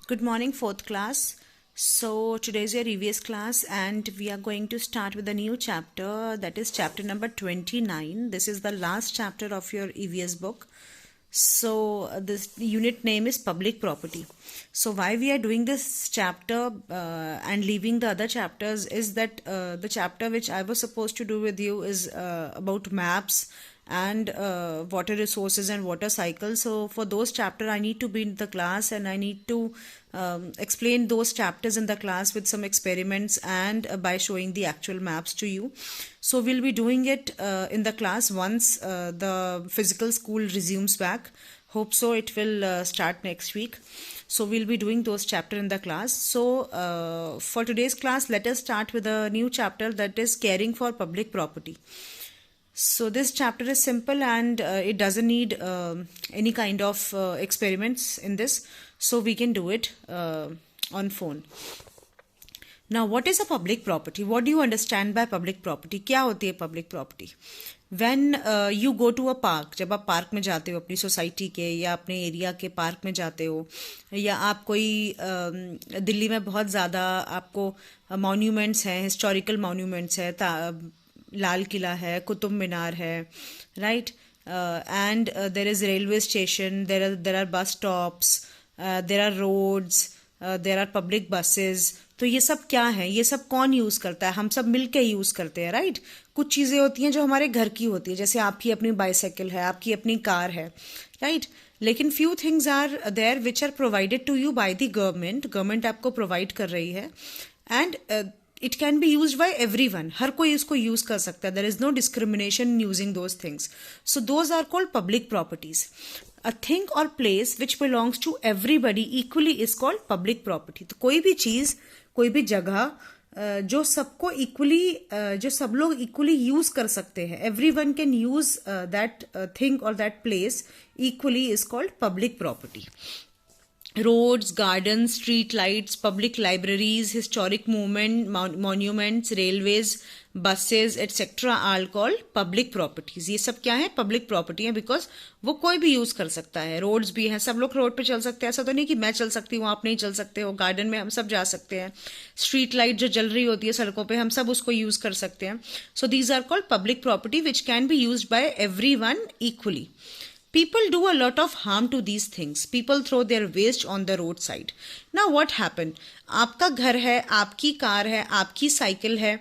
Good morning, fourth class. So, today is your EVS class, and we are going to start with a new chapter, that is chapter number 29. This is the last chapter of your EVS book. So, this unit name is public property. So, why we are doing this chapter and leaving the other chapters is that the chapter which I was supposed to do with you is about maps and water resources and water cycles. So for those chapter I need to be in the class, and I need to explain those chapters in the class with some experiments and by showing the actual maps to you. So we'll be doing it in the class once the physical school resumes back. Hope so it will start next week. So we'll be doing those chapter in the class. So for today's class, let us start with a new chapter, that is caring for public property. So this chapter is simple, and it doesn't need any kind of experiments in this. So we can do it on phone. Now, what is a public property? What do you understand by public property? क्या होती है public property? When you go to a park, जब आप park में जाते हो अपनी society के या अपने एरिया के पार्क में जाते हो, या आप कोई दिल्ली में बहुत ज़्यादा आपको मॉन्यूमेंट्स हैं, हिस्टोरिकल मॉन्यूमेंट्स है, लाल किला है, कुतुब मीनार है, right, and there is railway station, there are bus stops, there are roads, there are public buses. तो ये सब क्या है, ये सब कौन यूज़ करता है? हम सब मिल के यूज़ करते हैं, राइट. कुछ चीज़ें होती हैं जो हमारे घर की होती है, जैसे आपकी अपनी बाइसाइकिल है, आपकी अपनी कार है, राइट. लेकिन few things are there which are provided to you by the government. Government आपको प्रोवाइड कर रही है, and it can be use by everyone. हर कोई इसको यूज कर सकता है. There is no discrimination in using those things. So those are called public properties. A thing or place which belongs to everybody equally is called public property. तो कोई भी चीज, कोई भी जगह जो सबको इक्वली, जो सब लोग इक्वली यूज कर सकते हैं, everyone can use that thing or that place equally, is called public property. Roads, gardens, street lights, public libraries, historic monuments, railways, buses, etc. are called public properties. ये सब क्या है? Public property है, because वो कोई भी use कर सकता है. रोड्स भी हैं, सब लोग रोड पे चल सकते हैं. ऐसा तो नहीं कि मैं चल सकती हूँ आप नहीं चल सकते हो. गार्डन में हम सब जा सकते हैं. स्ट्रीट लाइट जो जल रही होती है सड़कों पे, हम सब उसको यूज कर सकते हैं. So these are called public property which can be use by everyone equally. People do a lot of harm to these things. People throw their waste on the roadside. Now what happened? आपका घर है, आपकी car है, आपकी cycle है,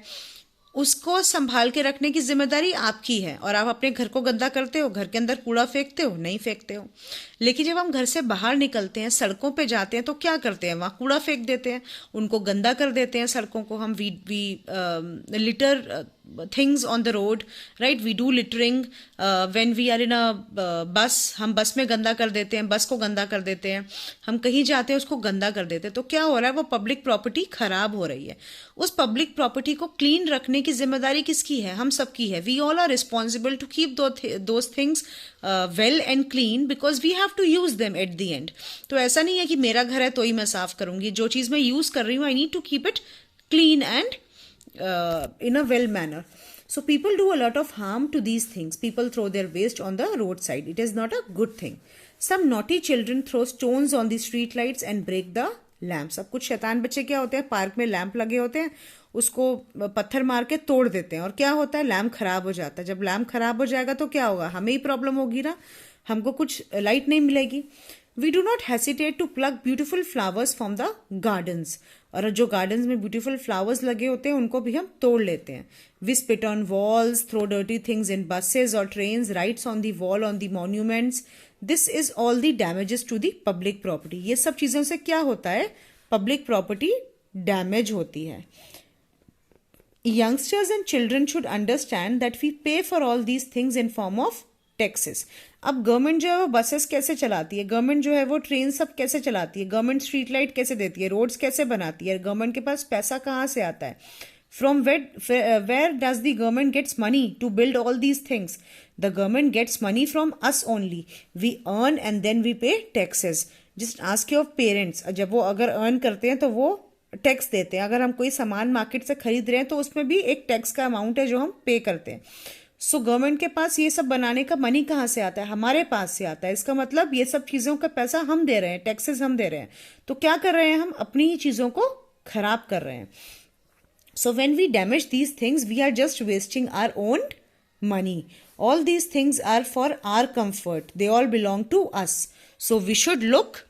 उसको संभाल के रखने की जिम्मेदारी आपकी है. और आप अपने घर को गंदा करते हो? घर के अंदर कूड़ा फेंकते हो? नहीं फेंकते हो. लेकिन जब हम घर से बाहर निकलते हैं, सड़कों पे जाते हैं, तो क्या करते हैं? वहाँ कूड़ा फेंक देते हैं, उनको गंदा कर देते हैं सड़कों को. हम we litter things on the road, right? We do littering when we are in a bus. हम बस में गंदा कर देते हैं, बस को गंदा कर देते हैं. हम कहीं जाते हैं, उसको गंदा कर देते हैं. तो क्या हो रहा है? वो पब्लिक प्रॉपर्टी खराब हो रही है. उस पब्लिक प्रॉपर्टी को क्लीन रखने की जिम्मेदारी किसकी है? हम सबकी है. We all are responsible to keep those things well and clean, because we have to use them at the end. तो ऐसा नहीं है कि मेरा घर है तो ही मैं साफ करूंगी. जो चीज़ मैं यूज कर रही हूँ, I need to keep it clean and in a well manner. So people do a lot of harm to these things. People throw their waste on the roadside. It is not a good thing. Some naughty children throw stones on the street lights and break the lamps. अब कुछ शैतान बच्चे क्या होते हैं, park में lamp लगे होते हैं, उसको पत्थर मार के तोड़ देते हैं. और क्या होता है? लैंप खराब हो जाता है. जब लैंप खराब हो जाएगा तो क्या होगा? हमें ही प्रॉब्लम होगी ना, हमको कुछ लाइट नहीं मिलेगी. We do not hesitate to pluck beautiful flowers from the gardens. और जो gardens में beautiful flowers लगे होते हैं, उनको भी हम तोड़ लेते हैं. We spit on walls, throw dirty things in buses or trains, writes on the wall on the monuments. This is all the damages to the public property. ये सब चीज़ों से क्या होता है? Public property damage होती है. Youngsters and children should understand that we pay for all these things in form of taxes. अब गवर्नमेंट जो है वो बसेस कैसे चलाती है, गवर्नमेंट जो है वो ट्रेन सब कैसे चलाती है, गवर्नमेंट स्ट्रीट लाइट कैसे देती है, रोड्स कैसे बनाती है, गवर्नमेंट के पास पैसा कहाँ से आता है? From where does the government gets money to build all these things? The government gets money from us only. We earn and then we pay taxes. Just ask your parents, जब वो अगर earn करते हैं तो वो tax देते हैं. अगर हम कोई सामान मार्केट से खरीद रहे हैं तो उसमें भी एक टैक्स का अमाउंट है जो हम पे करते हैं. सो गवर्नमेंट के पास ये सब बनाने का मनी कहाँ से आता है? हमारे पास से आता है। इसका मतलब ये सब चीजों का पैसा हम दे रहे हैं, टैक्सेस हम दे रहे हैं। तो क्या कर रहे हैं हम? अपनी ही चीजों को खराब कर रहे हैं। So when we damage these things, we are just wasting our own money. All these things are for our comfort. They all belong to us. So we should look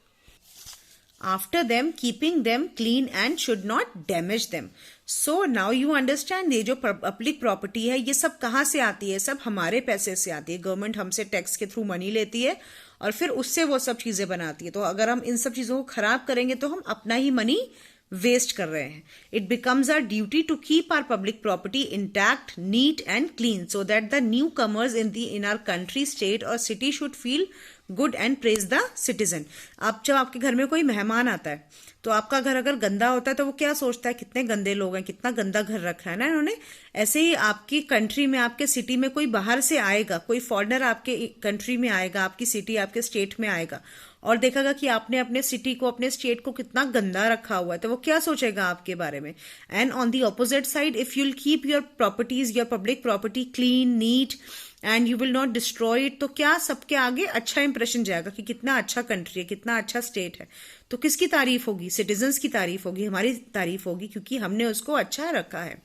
after them, keeping them clean and should not damage them. So now you understand, ये जो public property है ये सब कहाँ से आती है? सब हमारे पैसे से आती है। गवर्नमेंट हमसे टैक्स के थ्रू मनी लेती है और फिर उससे वो सब चीजें बनाती है। तो अगर हम इन सब चीजों को खराब करेंगे तो हम अपना ही मनी वेस्ट कर रहे हैं। It becomes our duty to keep our public property intact, neat and clean so that the newcomers in our country, state और city should feel good and praise the citizen. अब जब आपके घर में कोई मेहमान आता है तो आपका घर अगर गंदा होता है तो वो क्या सोचता है? कितने गंदे लोग हैं, कितना गंदा घर रखा है ना इन्होंने। ऐसे ही आपकी कंट्री में, आपके सिटी में कोई बाहर से आएगा, कोई फॉरेनर आपके कंट्री में आएगा, आपकी सिटी, आपके स्टेट में आएगा और देखेगा कि आपने अपने सिटी को, अपने स्टेट को कितना गंदा रखा हुआ है, तो वो क्या सोचेगा आपके बारे में? And on the opposite side, if you'll keep your properties, your public property clean, neat and you will not destroy it, तो क्या सबके आगे अच्छा इंप्रेशन जाएगा कि कितना अच्छा कंट्री है, कितना अच्छा स्टेट है। तो किसकी तारीफ होगी? सिटीजन्स की तारीफ होगी, हमारी तारीफ होगी, क्योंकि हमने उसको अच्छा रखा है।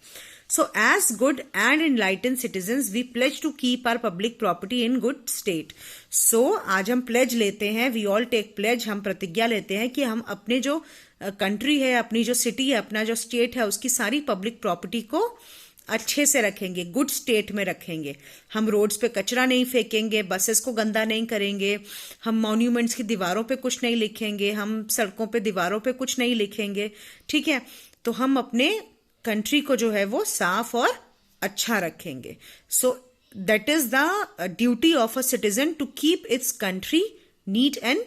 So as good and enlightened citizens, we pledge to keep our public property in good state. So आज हम pledge लेते हैं, we all take pledge, हम प्रतिज्ञा लेते हैं कि हम अपने जो कंट्री है, अपनी जो सिटी है, अपना जो स्टेट है, उसकी सारी पब्लिक प्रॉपर्टी को अच्छे से रखेंगे, गुड स्टेट में रखेंगे। हम रोड्स पे कचरा नहीं फेंकेंगे, बसेस को गंदा नहीं करेंगे, हम मॉन्यूमेंट्स की दीवारों पे कुछ नहीं लिखेंगे, हम सड़कों पे दीवारों पे कुछ नहीं लिखेंगे, ठीक है। तो हम अपने कंट्री को जो है वो साफ और अच्छा रखेंगे। So that is the duty of a citizen to keep its country neat and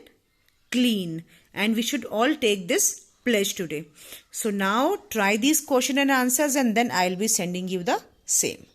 clean, and we should all take this pledge today. So now try these question and answers and then I'll be sending you the same.